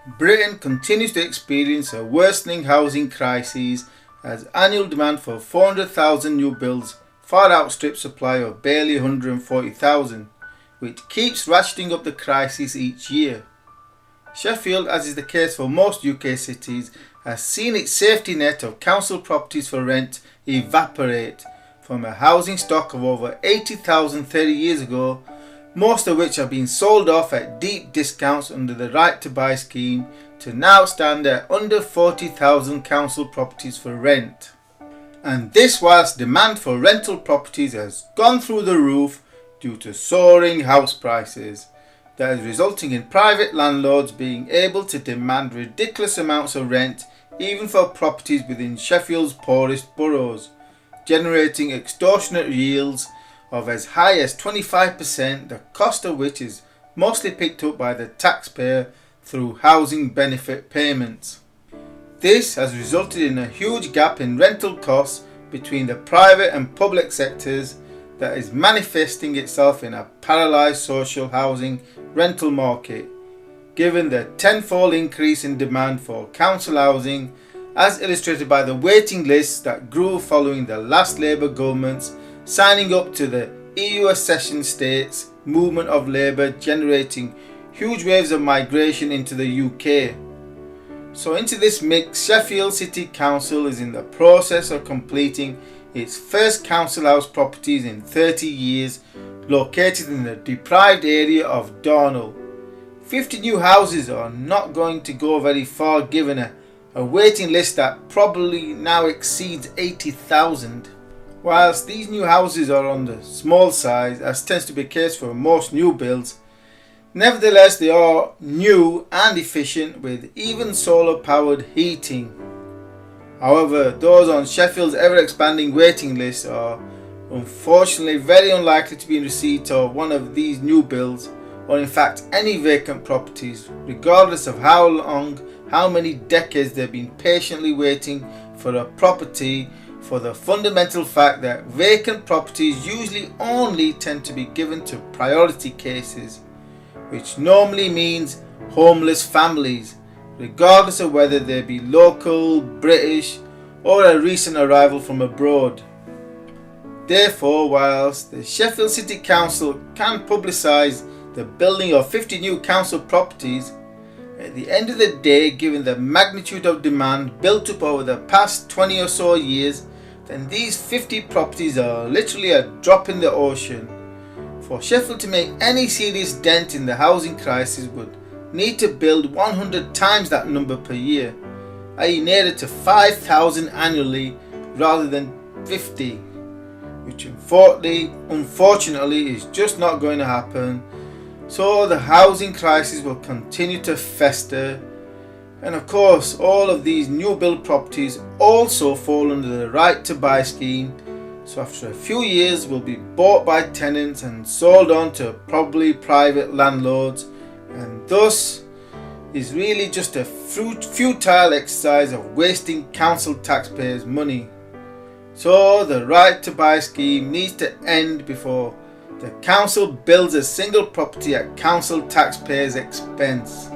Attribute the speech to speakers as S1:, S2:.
S1: Britain continues to experience a worsening housing crisis as annual demand for 400,000 new builds far outstrips supply of barely 140,000, which keeps ratcheting up the crisis each year. Sheffield, as is the case for most UK cities, has seen its safety net of council properties for rent evaporate from a housing stock of over 80,000 30 years ago, most of which have been sold off at deep discounts under the Right to Buy scheme, to now stand at under 40,000 council properties for rent. And this whilst demand for rental properties has gone through the roof due to soaring house prices, that is resulting in private landlords being able to demand ridiculous amounts of rent even for properties within Sheffield's poorest boroughs, generating extortionate yields of as high as 25%, the cost of which is mostly picked up by the taxpayer through housing benefit payments. This has resulted in a huge gap in rental costs between the private and public sectors that is manifesting itself in a paralysed social housing rental market, given the tenfold increase in demand for council housing, as illustrated by the waiting lists that grew following the last Labour government's signing up to the EU accession states movement of labour, generating huge waves of migration into the UK. So into this mix, Sheffield City Council is in the process of completing its first council house properties in 30 years, located in the deprived area of Darnall. 50 new houses are not going to go very far given a waiting list that probably now exceeds 80,000. Whilst these new houses are on the small size, as tends to be the case for most new builds, nevertheless they are new and efficient with even solar powered heating. However, those on Sheffield's ever expanding waiting list are unfortunately very unlikely to be in receipt of one of these new builds, or in fact any vacant properties, regardless of how many decades they've been patiently waiting for a property, for the fundamental fact that vacant properties usually only tend to be given to priority cases, which normally means homeless families, regardless of whether they be local, British, or a recent arrival from abroad. Therefore, whilst the Sheffield City Council can publicise the building of 50 new council properties, at the end of the day, given the magnitude of demand built up over the past 20 or so years, then these 50 properties are literally a drop in the ocean. For Sheffield to make any serious dent in the housing crisis would need to build 100 times that number per year, i.e. nearer to 5,000 annually rather than 50, which unfortunately is just not going to happen. So the housing crisis will continue to fester, and of course all of these new build properties also fall under the Right to Buy scheme, so after a few years will be bought by tenants and sold on to probably private landlords, and thus is really just a futile exercise of wasting council taxpayers' money. So the Right to Buy scheme needs to end before the council builds a single property at council taxpayers' expense.